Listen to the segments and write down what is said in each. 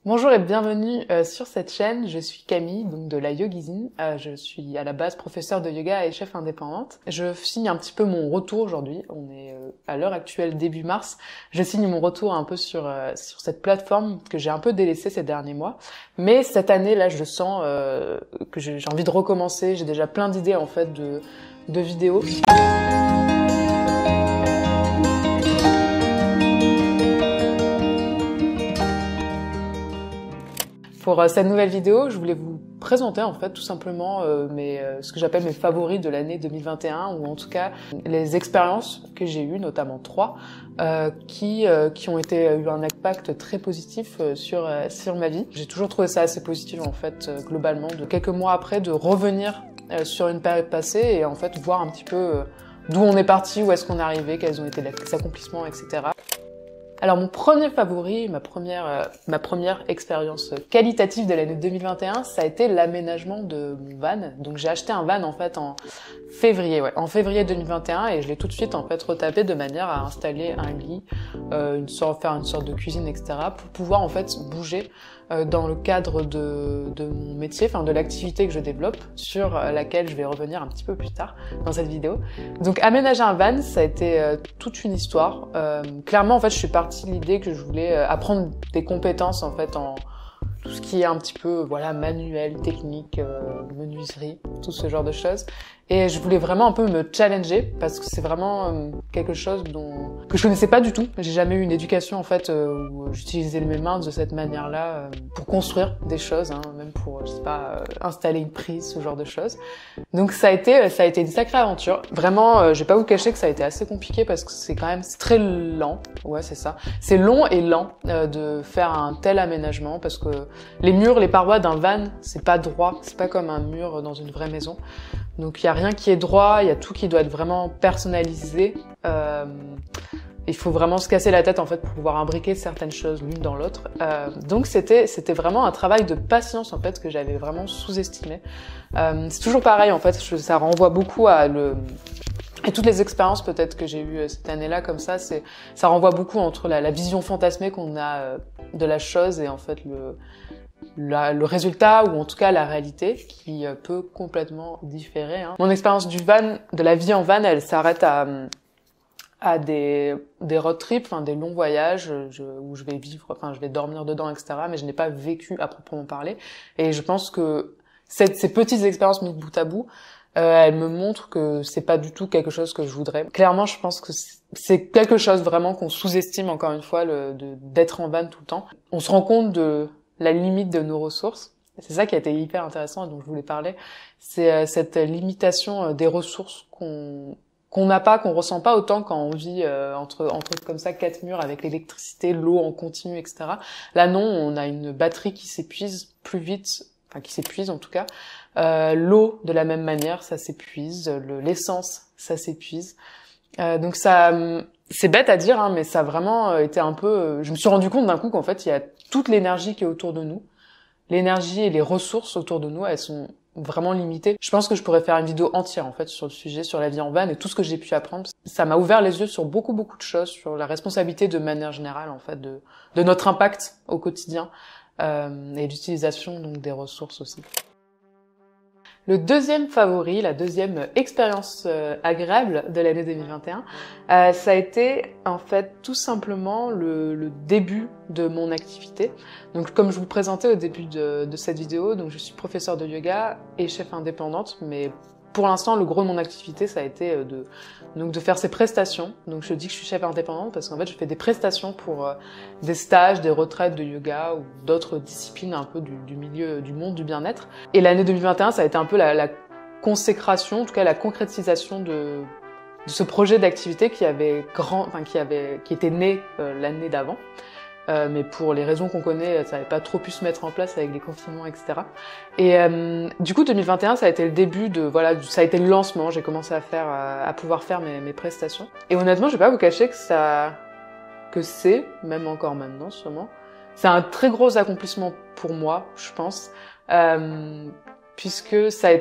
Bonjour et bienvenue sur cette chaîne. Je suis Camille, donc de la Yogizine. Je suis à la base professeure de yoga et chef indépendante. Je signe un petit peu mon retour aujourd'hui. On est à l'heure actuelle début mars. Je signe mon retour un peu sur cette plateforme que j'ai un peu délaissée ces derniers mois. Mais cette année là, je sens que j'ai envie de recommencer. J'ai déjà plein d'idées en fait de vidéos. Pour cette nouvelle vidéo, je voulais vous présenter en fait tout simplement ce que j'appelle mes favoris de l'année 2021, ou en tout cas les expériences que j'ai eues, notamment 3, qui ont eu un impact très positif sur ma vie. J'ai toujours trouvé ça assez positif en fait globalement, de quelques mois après, de revenir sur une période passée et en fait voir un petit peu d'où on est parti, où est-ce qu'on est arrivé, quels ont été les accomplissements, etc. Alors mon premier favori, ma première expérience qualitative de l'année 2021, ça a été l'aménagement de mon van. Donc j'ai acheté un van en fait en février 2021, et je l'ai tout de suite en fait retapé de manière à installer un lit, faire une sorte de cuisine, etc. pour pouvoir en fait bouger dans le cadre de mon métier, enfin de l'activité que je développe, sur laquelle je vais revenir un petit peu plus tard dans cette vidéo. Donc aménager un van, ça a été toute une histoire. Clairement en fait je suis partie de l'idée que je voulais apprendre des compétences en fait en tout ce qui est un petit peu manuel, technique, menuiserie, tout ce genre de choses. Et je voulais vraiment un peu me challenger parce que c'est vraiment quelque chose que je connaissais pas du tout. J'ai jamais eu une éducation en fait où j'utilisais mes mains de cette manière-là pour construire des choses, même pour installer une prise, ce genre de choses. Donc ça a été une sacrée aventure. Vraiment, je vais pas vous cacher que ça a été assez compliqué parce que c'est très lent. Ouais, c'est ça. C'est long et lent de faire un tel aménagement parce que les murs, les parois d'un van, c'est pas droit, c'est pas comme un mur dans une vraie maison. Donc il y a rien qui est droit, il y a tout qui doit être vraiment personnalisé. Il faut vraiment se casser la tête en fait pour pouvoir imbriquer certaines choses l'une dans l'autre. Donc c'était vraiment un travail de patience en fait que j'avais vraiment sous-estimé. C'est toujours pareil en fait, ça renvoie beaucoup et toutes les expériences peut-être que j'ai eues cette année-là comme ça renvoie beaucoup entre la vision fantasmée qu'on a de la chose et en fait le résultat, ou en tout cas la réalité, qui peut complètement différer. Mon expérience de la vie en van, elle s'arrête à des road trips, des longs voyages où je vais dormir dedans, etc. Mais je n'ai pas vécu à proprement parler. Et je pense que ces petites expériences mises bout à bout, elles me montrent que c'est pas du tout quelque chose que je voudrais. Clairement, je pense que c'est quelque chose vraiment qu'on sous-estime encore une fois, d'être en van tout le temps. On se rend compte de la limite de nos ressources. C'est ça qui a été hyper intéressant et dont je voulais parler. C'est cette limitation des ressources qu'on n'a pas, qu'on ressent pas autant quand on vit entre comme ça 4 murs avec l'électricité, l'eau en continu, etc. Là non, on a une batterie qui s'épuise plus vite, qui s'épuise en tout cas. L'eau de la même manière, ça s'épuise. L'essence, ça s'épuise. Donc ça, c'est bête à dire, mais ça a vraiment été un peu. Je me suis rendu compte d'un coup qu'en fait, il y a toute l'énergie qui est autour de nous. L'énergie et les ressources autour de nous, elles sont vraiment limitées. Je pense que je pourrais faire une vidéo entière en fait sur le sujet, sur la vie en van et tout ce que j'ai pu apprendre. Ça m'a ouvert les yeux sur beaucoup de choses, sur la responsabilité de manière générale en fait de notre impact au quotidien et l'utilisation donc des ressources aussi. Le deuxième favori, la deuxième expérience agréable de l'année 2021, ça a été en fait tout simplement le début de mon activité. Donc comme je vous présentais au début de cette vidéo, donc je suis professeure de yoga et chef indépendante, mais pour l'instant, le gros de mon activité, ça a été de faire ces prestations. Donc je dis que je suis chef indépendante parce qu'en fait, je fais des prestations pour des stages, des retraites de yoga ou d'autres disciplines un peu du milieu du monde du bien-être. Et l'année 2021, ça a été un peu la consécration, en tout cas la concrétisation de ce projet d'activité qui était né l'année d'avant. Mais pour les raisons qu'on connaît, ça n'avait pas trop pu se mettre en place avec les confinements, etc. Et du coup, 2021, ça a été le début ça a été le lancement. J'ai commencé à pouvoir faire mes prestations. Et honnêtement, je vais pas vous cacher que c'est, même encore maintenant sûrement, c'est un très gros accomplissement pour moi, je pense, puisque ça a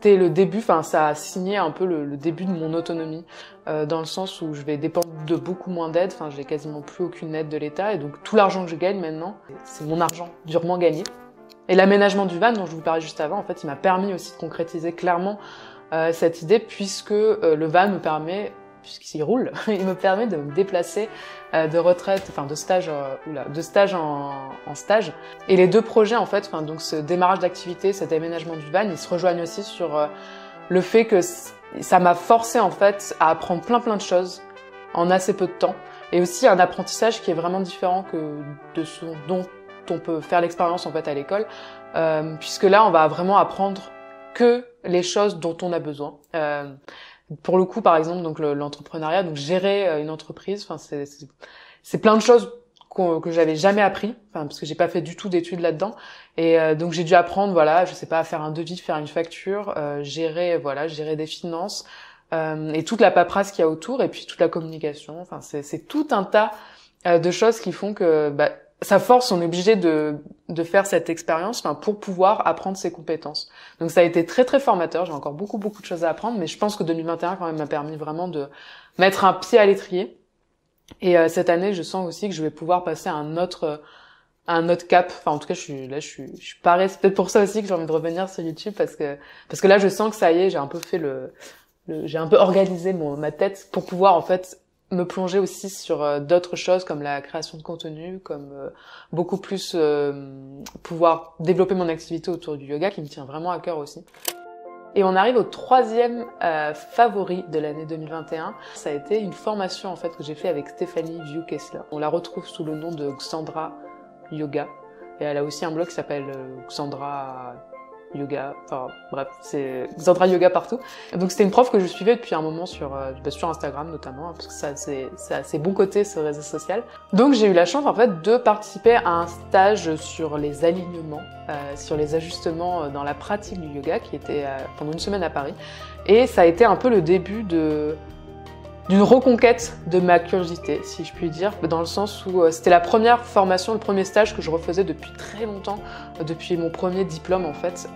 c'était le début, enfin ça a signé un peu le début de mon autonomie, dans le sens où je vais dépendre de beaucoup moins d'aide, enfin j'ai quasiment plus aucune aide de l'État, et donc tout l'argent que je gagne maintenant, c'est mon argent durement gagné. Et l'aménagement du van dont je vous parlais juste avant, en fait, il m'a permis aussi de concrétiser clairement cette idée, puisque le van me permet, puisqu'il roule, il me permet de me déplacer de retraite, enfin de stage, de stage en stage. Et les deux projets, en fait, enfin donc ce démarrage d'activité, cet aménagement du van, ils se rejoignent aussi sur le fait que ça m'a forcé en fait à apprendre plein de choses en assez peu de temps, et aussi un apprentissage qui est vraiment différent que de ce dont on peut faire l'expérience en fait à l'école, puisque là on va vraiment apprendre que les choses dont on a besoin. Pour le coup, par exemple, donc l'entrepreneuriat, donc gérer une entreprise, enfin c'est plein de choses que j'avais jamais appris, enfin parce que j'ai pas fait du tout d'études là-dedans, et donc j'ai dû apprendre, voilà, je sais pas, à faire un devis, faire une facture, gérer des finances, et toute la paperasse qu'il y a autour, et puis toute la communication. Enfin c'est tout un tas de choses qui font que ça force, on est obligé de faire cette expérience, enfin, pour pouvoir apprendre ses compétences. Donc ça a été très formateur, j'ai encore beaucoup de choses à apprendre, mais je pense que 2021 quand même m'a permis vraiment de mettre un pied à l'étrier. Et cette année, je sens aussi que je vais pouvoir passer à un autre cap. Enfin, en tout cas, je suis parée. C'est peut-être pour ça aussi que j'ai envie de revenir sur YouTube, parce que là, je sens que ça y est, j'ai un peu fait j'ai un peu organisé ma tête pour pouvoir en fait me plonger aussi sur d'autres choses comme la création de contenu, comme beaucoup plus pouvoir développer mon activité autour du yoga qui me tient vraiment à cœur aussi. Et on arrive au troisième favori de l'année 2021. Ça a été une formation en fait que j'ai fait avec Stéphanie Vieux-Kessler. On la retrouve sous le nom de Xandra Yoga, et elle a aussi un blog qui s'appelle Xandra Yoga, enfin bref, c'est Xandra Yoga partout. Donc c'était une prof que je suivais depuis un moment sur Instagram notamment, parce que ça c'est assez bon côté ce réseau social. Donc j'ai eu la chance en fait de participer à un stage sur les alignements, sur les ajustements dans la pratique du yoga, qui était pendant une semaine à Paris. Et ça a été un peu le début d'une reconquête de ma curiosité, si je puis dire, dans le sens où c'était la première formation, le premier stage que je refaisais depuis très longtemps, depuis mon premier diplôme en fait,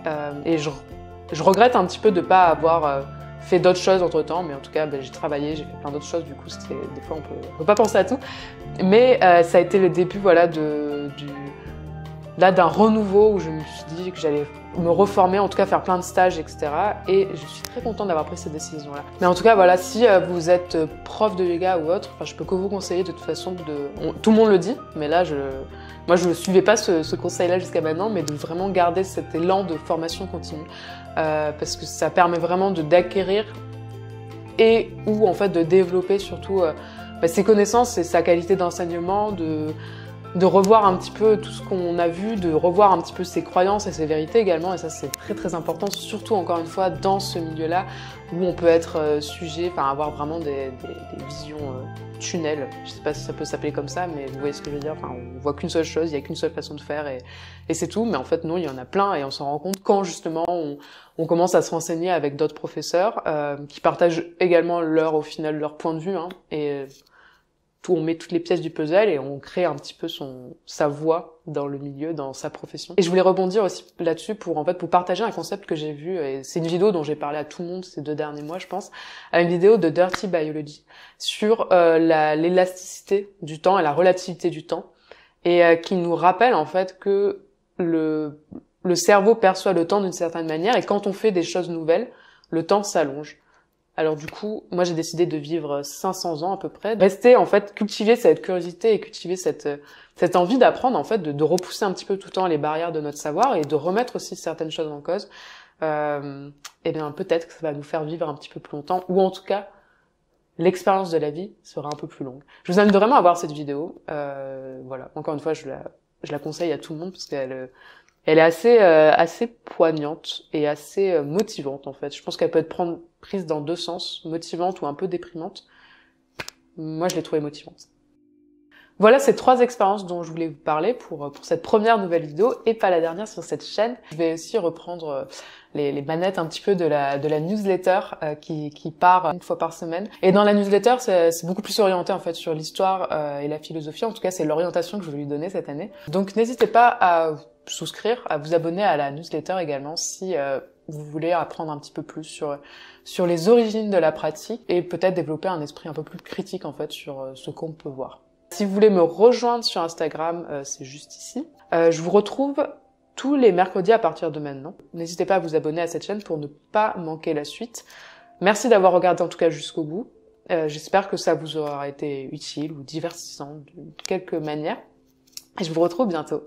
et je regrette un petit peu de pas avoir fait d'autres choses entre temps, mais en tout cas j'ai travaillé, j'ai fait plein d'autres choses, du coup des fois on peut pas penser à tout, mais ça a été le début voilà d'un renouveau où je me suis dit que j'allais me reformer, en tout cas faire plein de stages, etc. Et je suis très contente d'avoir pris cette décision-là. Mais en tout cas, voilà, si vous êtes prof de yoga ou autre, je peux que vous conseiller de toute façon tout le monde le dit, mais là, moi je ne suivais pas ce conseil-là jusqu'à maintenant, mais de vraiment garder cet élan de formation continue, parce que ça permet vraiment d'acquérir et ou en fait de développer surtout ses connaissances et sa qualité d'enseignement, de revoir un petit peu tout ce qu'on a vu, de revoir un petit peu ses croyances et ses vérités également, et ça c'est très important, surtout encore une fois dans ce milieu-là où on peut être sujet, enfin avoir vraiment des visions tunnels, je sais pas si ça peut s'appeler comme ça, mais vous voyez ce que je veux dire, enfin on voit qu'une seule chose, il y a qu'une seule façon de faire et c'est tout, mais en fait non, il y en a plein et on s'en rend compte quand justement on commence à se renseigner avec d'autres professeurs qui partagent également au final leur point de vue, hein, et on met toutes les pièces du puzzle et on crée un petit peu sa voie dans le milieu, dans sa profession. Et je voulais rebondir aussi là-dessus pour partager un concept que j'ai vu, et c'est une vidéo dont j'ai parlé à tout le monde ces 2 derniers mois, je pense, à une vidéo de Dirty Biology sur l'élasticité du temps et la relativité du temps, et qui nous rappelle en fait que le cerveau perçoit le temps d'une certaine manière, et quand on fait des choses nouvelles, le temps s'allonge. Alors du coup, moi j'ai décidé de vivre 500 ans à peu près, rester en fait, cultiver cette curiosité et cultiver cette envie d'apprendre en fait, de repousser un petit peu tout le temps les barrières de notre savoir et de remettre aussi certaines choses en cause. Et bien peut-être que ça va nous faire vivre un petit peu plus longtemps, ou en tout cas l'expérience de la vie sera un peu plus longue. Je vous invite vraiment à voir cette vidéo. Voilà, encore une fois, je la conseille à tout le monde parce qu'elle est assez poignante et assez motivante en fait. Je pense qu'elle peut être prise dans 2 sens, motivante ou un peu déprimante. Moi, je l'ai trouvée motivante. Voilà ces 3 expériences dont je voulais vous parler pour cette première nouvelle vidéo, et pas la dernière sur cette chaîne. Je vais aussi reprendre les manettes un petit peu de la newsletter qui part une fois par semaine. Et dans la newsletter, c'est beaucoup plus orienté en fait sur l'histoire et la philosophie. En tout cas, c'est l'orientation que je vais lui donner cette année. Donc n'hésitez pas à souscrire, à vous abonner à la newsletter également si vous voulez apprendre un petit peu plus sur les origines de la pratique et peut-être développer un esprit un peu plus critique en fait sur ce qu'on peut voir. Si vous voulez me rejoindre sur Instagram, c'est juste ici. Je vous retrouve tous les mercredis à partir de maintenant. N'hésitez pas à vous abonner à cette chaîne pour ne pas manquer la suite. Merci d'avoir regardé en tout cas jusqu'au bout. J'espère que ça vous aura été utile ou divertissant de quelque manière. Et je vous retrouve bientôt.